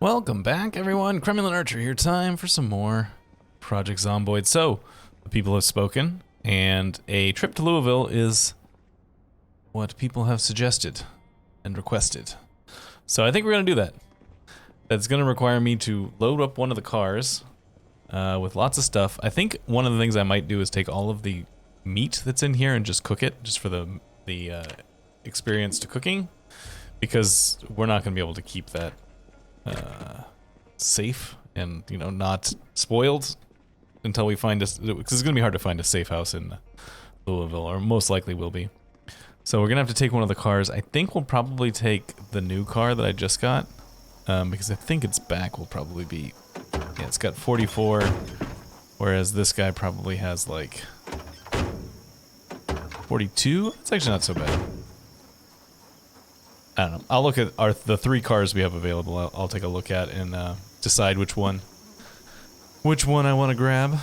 Welcome back, everyone. Cremulin Archer here. Time for some more Project Zomboid. So, the people have spoken, and a trip to Louisville is what people have suggested and requested. So I think we're going to do that. That's going to require me to load up one of the cars with lots of stuff. I think one of the things I might do is take all of the meat that's in here and just cook it, just for the experience to cooking, because we're not going to be able to keep that safe and, you know, not spoiled until we find because it's gonna be hard to find a safe house in Louisville, or most likely will be. So we're gonna have to take one of the cars. I think we'll probably take the new car that I just got, because I think its back will probably be, yeah, it's got 44, whereas this guy probably has like 42. It's actually not so bad. I don't know. I'll look at the three cars we have available. I'll take a look at and decide which one I want to grab,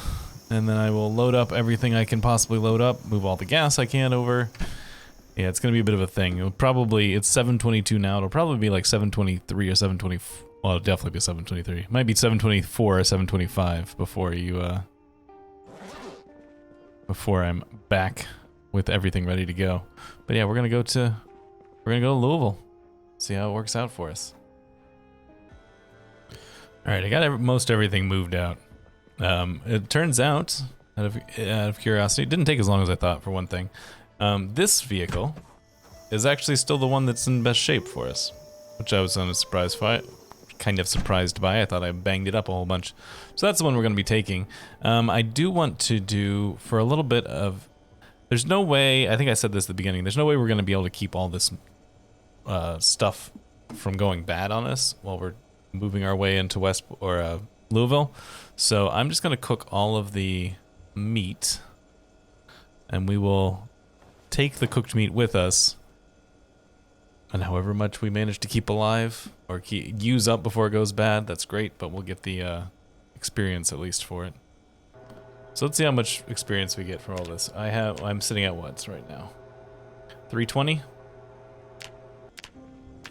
and then I will load up everything I can possibly load up. Move all the gas I can over. Yeah, it's gonna be a bit of a thing. It's 722 now. It'll probably be like 723 or 720. Well, it'll definitely be 723. It might be 724 or 725 before I'm back with everything ready to go. But yeah, we're gonna go to Louisville. See how it works out for us. Alright, I got most everything moved out. It turns out, out of curiosity, it didn't take as long as I thought, for one thing. This vehicle is actually still the one that's in best shape for us, which I was kind of surprised by. I thought I banged it up a whole bunch. So that's the one we're going to be taking. I do want to do, for a little bit of... There's no way, I think I said this at the beginning, there's no way we're going to be able to keep all this stuff from going bad on us while we're moving our way into Louisville. So I'm just going to cook all of the meat, and we will take the cooked meat with us, and however much we manage to keep alive or use up before it goes bad, that's great, but we'll get the experience at least for it. So let's see how much experience we get from all this. I'm sitting at what right now? 320?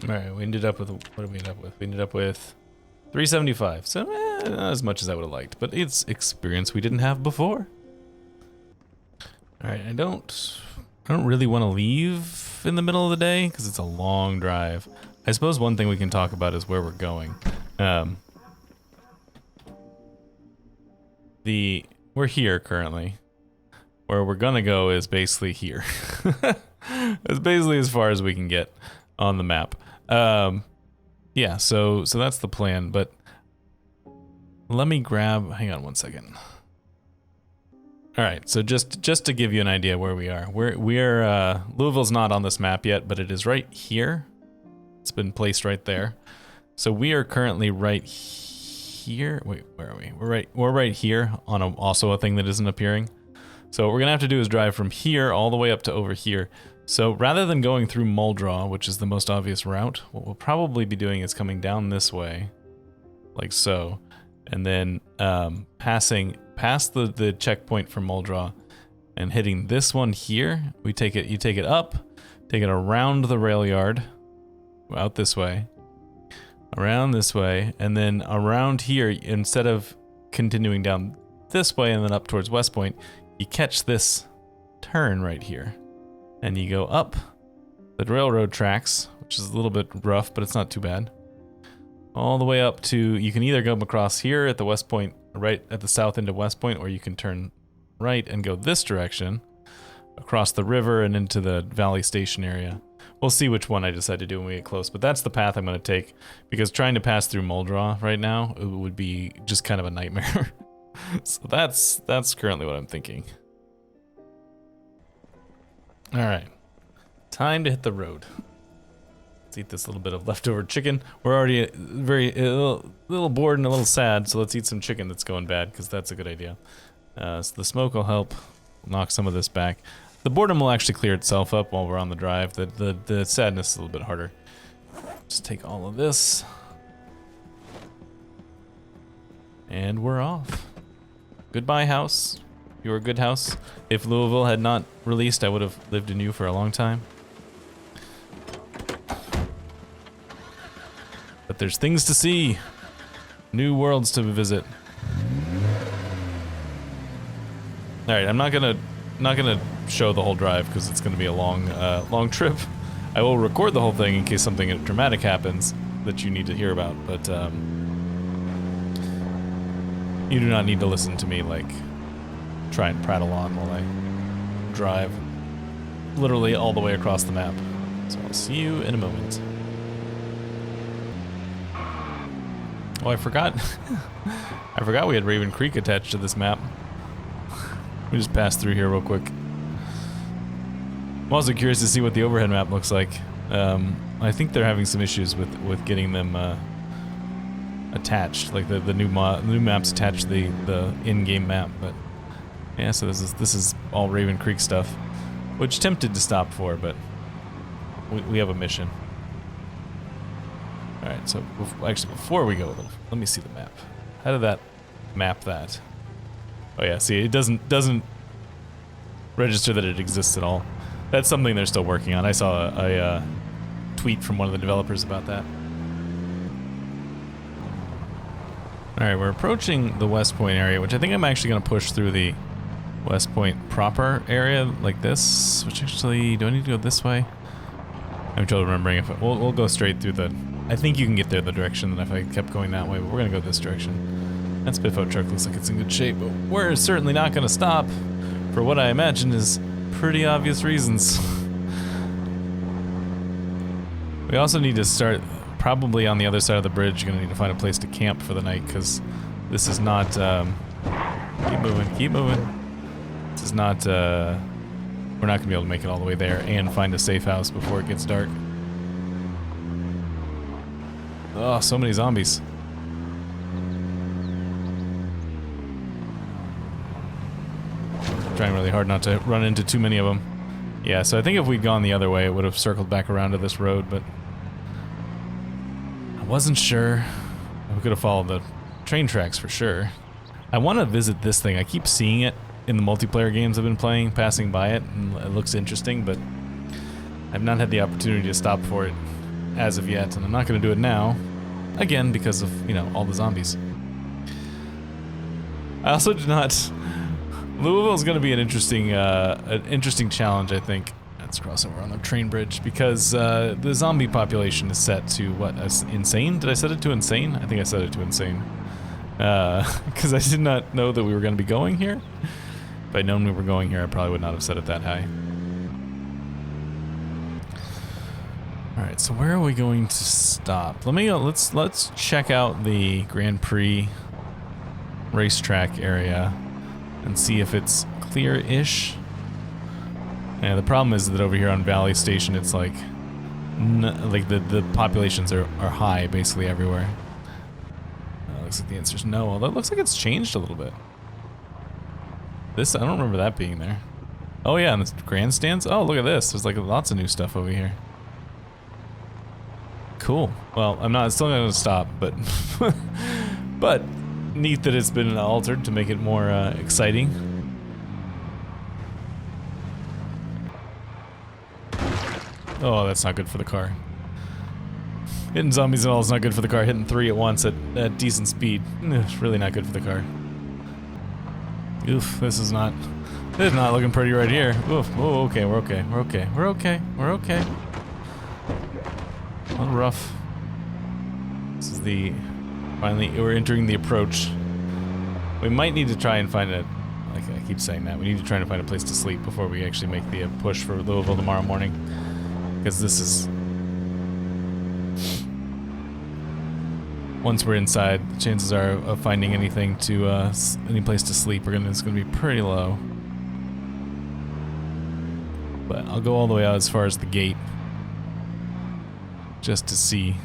Alright, we ended up with, what did we end up with? We ended up with 375. So, not as much as I would have liked, but it's experience we didn't have before. Alright, I don't really want to leave in the middle of the day, because it's a long drive. I suppose one thing we can talk about is where we're going. We're here currently. Where we're gonna go is basically here. It's basically as far as we can get on the map. Yeah, so that's the plan, but let me grab, hang on one second. Alright, so just to give you an idea where we are. We're Louisville's not on this map yet, but it is right here. It's been placed right there. So we are currently right here. Wait, where are we? We're right here on also a thing that isn't appearing. So what we're gonna have to do is drive from here all the way up to over here. So rather than going through Muldraw, which is the most obvious route, what we'll probably be doing is coming down this way, like so, and then passing past the checkpoint for Muldraw and hitting this one here. You take it up, take it around the rail yard, out this way, around this way, and then around here. Instead of continuing down this way and then up towards West Point, you catch this turn right here. And you go up the railroad tracks, which is a little bit rough, but it's not too bad. All the way up to, you can either go across here at the West Point, right at the south end of West Point, or you can turn right and go this direction, across the river and into the Valley Station area. We'll see which one I decide to do when we get close, but that's the path I'm going to take, because trying to pass through Muldraw right now, it would be just kind of a nightmare. So that's currently what I'm thinking. Alright, time to hit the road. Let's eat this little bit of leftover chicken. We're already a little bored and a little sad, so let's eat some chicken that's going bad, because that's a good idea. So the smoke will help knock some of this back. The boredom will actually clear itself up while we're on the drive. The sadness is a little bit harder. Just take all of this. And we're off. Goodbye, house. You're a good house. If Louisville had not released, I would have lived in you for a long time. But there's things to see. New worlds to visit. All right, I'm not gonna show the whole drive because it's gonna be a long trip. I will record the whole thing in case something dramatic happens that you need to hear about, but you do not need to listen to me like try and prattle on while I drive literally all the way across the map. So I'll see you in a moment. Oh, I forgot. I forgot we had Raven Creek attached to this map. We just passed through here real quick. I'm also curious to see what the overhead map looks like. I think they're having some issues with getting them attached, like the new maps attached to the in-game map. But yeah, so this is all Raven Creek stuff, which tempted to stop for, but we have a mission. All right, so actually before we go, let me see the map. How did that map that? Oh yeah, see, it doesn't register that it exists at all. That's something they're still working on. I saw a tweet from one of the developers about that. All right, we're approaching the West Point area, which I think I'm actually going to push through the West Point proper area like this. Which actually, do I need to go this way? I'm totally remembering if we'll go straight through the. I think you can get there the direction that if I kept going that way, but we're going to go this direction. That Spiffo truck looks like it's in good shape, but we're certainly not going to stop for what I imagine is pretty obvious reasons. We also need to start probably on the other side of the bridge. You're going to need to find a place to camp for the night because this is not... keep moving. This is not... we're not going to be able to make it all the way there and find a safe house before it gets dark. Oh, so many zombies. Trying really hard not to run into too many of them. Yeah, so I think if we'd gone the other way, it would have circled back around to this road, but I wasn't sure. We could have followed the train tracks for sure. I want to visit this thing. I keep seeing it in the multiplayer games I've been playing, passing by it, and it looks interesting, but I've not had the opportunity to stop for it as of yet, and I'm not going to do it now, again, because of, you know, all the zombies. I also did not... Louisville is going to be an interesting challenge, I think. Let's cross over on the train bridge because the zombie population is set to what? Insane? Did I set it to insane? I think I set it to insane. Because I did not know that we were going to be going here. If I'd known we were going here, I probably would not have set it that high. All right, so where are we going to stop? Let's check out the Grand Prix racetrack area and see if it's clear-ish. Yeah, the problem is that over here on Valley Station, it's like the populations are high basically everywhere. Looks like the answer's no. Although it looks like it's changed a little bit. This, I don't remember that being there. Oh yeah, and the grandstands. Oh, look at this. There's like lots of new stuff over here. Cool. Well, I'm still not going to stop, but but neat that it's been altered to make it more exciting. Oh, that's not good for the car. Hitting zombies and all is not good for the car. Hitting 3 at once at decent speed. It's really not good for the car. Oof, this is not looking pretty right here. Oof, oh, okay, we're okay. We're okay. A little rough. This is finally, we're entering the approach. We might need to try and find like I keep saying that, we need to try and find a place to sleep before we actually make the push for Louisville tomorrow morning. Because this is... Once we're inside, the chances are of finding any place to sleep it's gonna be pretty low. But I'll go all the way out as far as the gate. Just to see.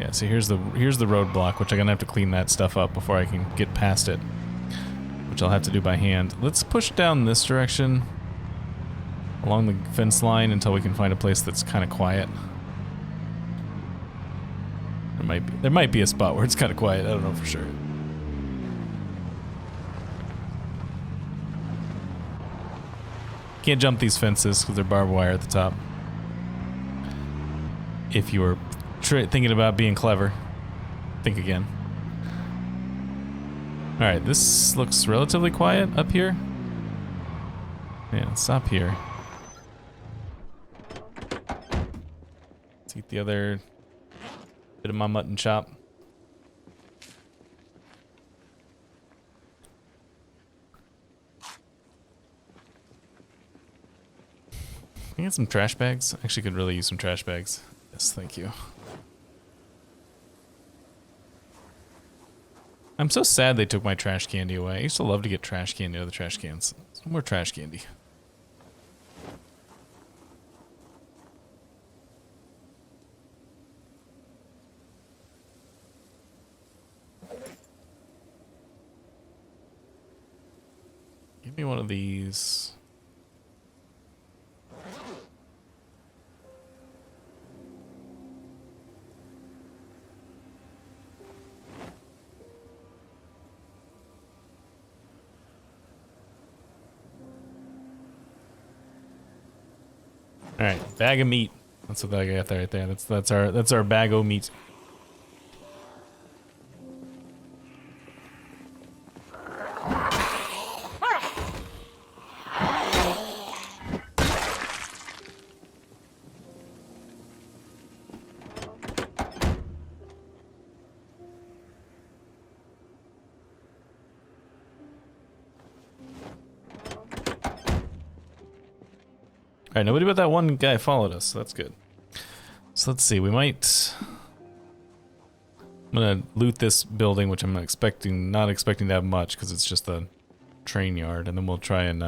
Yeah, so here's the roadblock, which I'm gonna have to clean that stuff up before I can get past it. Which I'll have to do by hand. Let's push down this direction along the fence line until we can find a place that's kind of quiet. There might be a spot where it's kind of quiet. I don't know for sure. Can't jump these fences because they're barbed wire at the top. If you were thinking about being clever. Think again. Alright, this looks relatively quiet up here. Yeah, let's stop here. Let's eat the other bit of my mutton chop. Can I get some trash bags? Actually could really use some trash bags. Yes, thank you. I'm so sad they took my trash candy away. I used to love to get trash candy out of the trash cans. Some more trash candy. Give me one of these. All right, bag of meat. That's what I got there right there. That's our bag of meat. Alright, nobody but that one guy followed us, so that's good. So let's see, we might... I'm gonna loot this building, which I'm not expecting to have much, because it's just a train yard, and then we'll try and,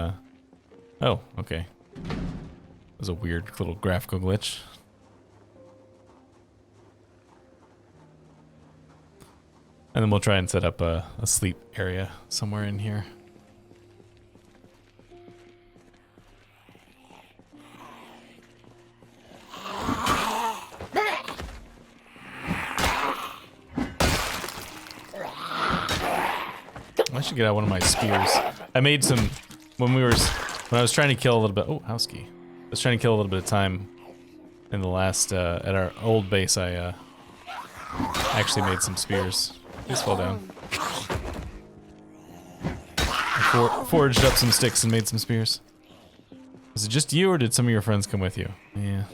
Oh, okay. That was a weird little graphical glitch. And then we'll try and set up a sleep area somewhere in here. I should get out one of my spears. I made some when I was trying to kill a little bit. Oh, house key. I was trying to kill a little bit of time in the last at our old base. I actually made some spears. Please fall down. I forged up some sticks and made some spears. Was it just you, or did some of your friends come with you? Yeah.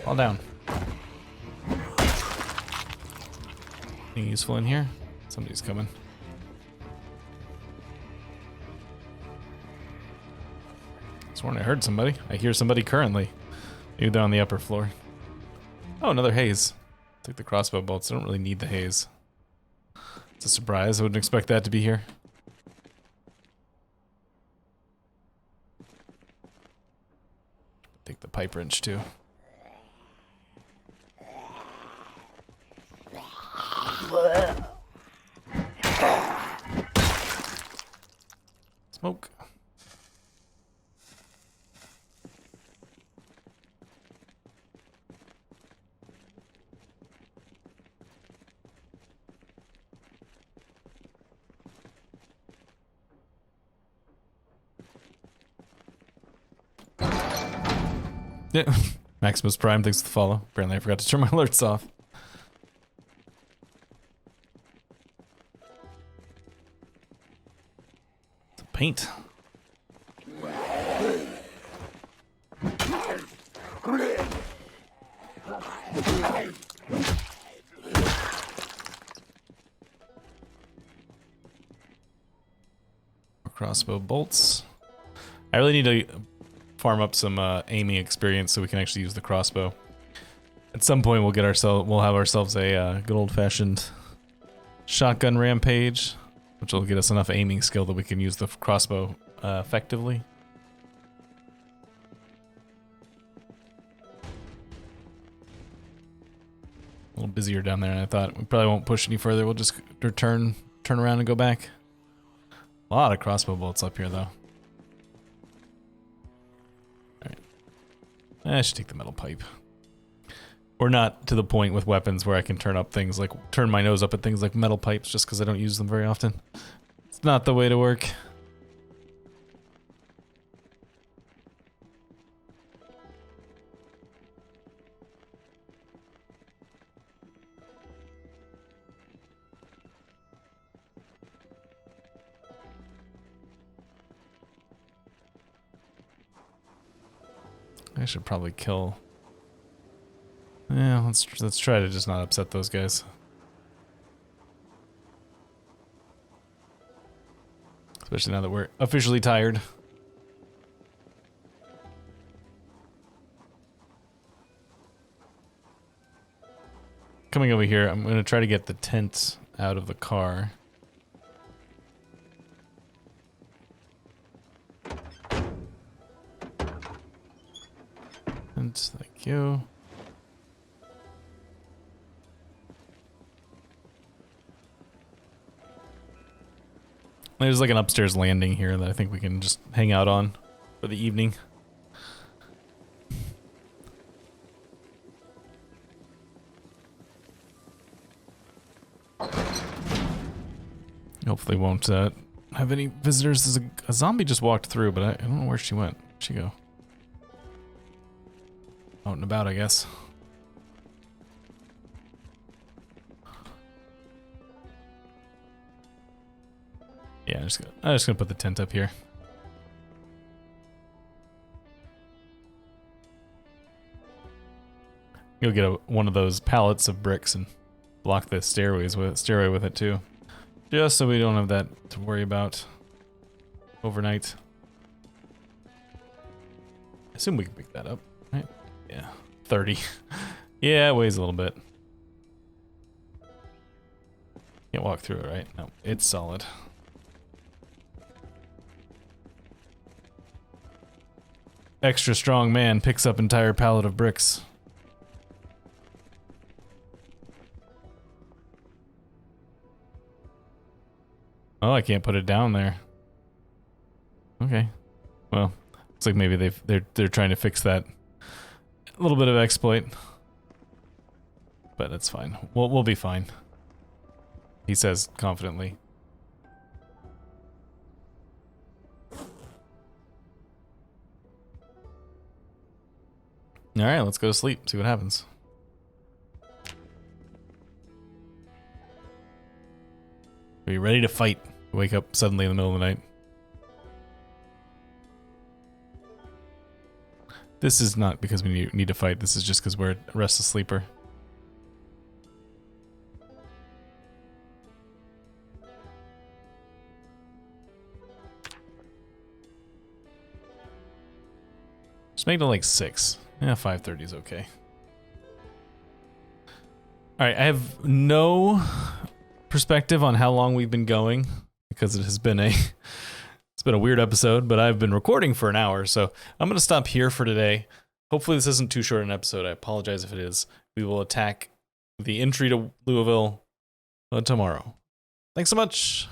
Fall down. Anything useful in here? Somebody's coming. Sworn I heard somebody. I hear somebody currently. Maybe they're on the upper floor. Oh, another haze. Took the crossbow bolts. I don't really need the haze. It's a surprise. I wouldn't expect that to be here. Take the pipe wrench too. Smoke. Yeah, Maximus Prime, thanks for the follow. Apparently I forgot to turn my alerts off. It's a paint. More crossbow bolts. I really need to farm up some aiming experience so we can actually use the crossbow. At some point we'll have ourselves a good old-fashioned shotgun rampage, which will get us enough aiming skill that we can use the crossbow effectively. A little busier down there than I thought. We probably won't push any further. We'll just turn around and go back. A lot of crossbow bolts up here though. I should take the metal pipe. We're not to the point with weapons where I can turn my nose up at things like metal pipes just because I don't use them very often. It's not the way to work. I should probably kill. Yeah, let's try to just not upset those guys. Especially now that we're officially tired. Coming over here, I'm gonna try to get the tent out of the car. And thank you. There's like an upstairs landing here that I think we can just hang out on for the evening. Hopefully won't have any visitors. There's a zombie just walked through, but I don't know where she went. Where'd she go? Out and about, I guess. Yeah, I'm just gonna put the tent up here. You'll get one of those pallets of bricks and block the stairway with it too, just so we don't have that to worry about overnight. I assume we can pick that up, right? Yeah, 30. Yeah, it weighs a little bit. Can't walk through it, right? No, it's solid. Extra strong man picks up entire pallet of bricks. Oh, I can't put it down there. Okay. Well, looks like maybe they're trying to fix that. A little bit of exploit. But that's fine. We'll be fine. He says confidently. Alright, let's go to sleep, see what happens. Are you ready to fight? Wake up suddenly in the middle of the night. This is not because we need to fight, this is just because we're a restless sleeper. Just make it like 6. Yeah, 5:30 is okay. Alright, I have no perspective on how long we've been going because it has been it's been a weird episode, but I've been recording for an hour, so I'm gonna stop here for today. Hopefully this isn't too short an episode. I apologize if it is. We will attack the entry to Louisville tomorrow. Thanks so much.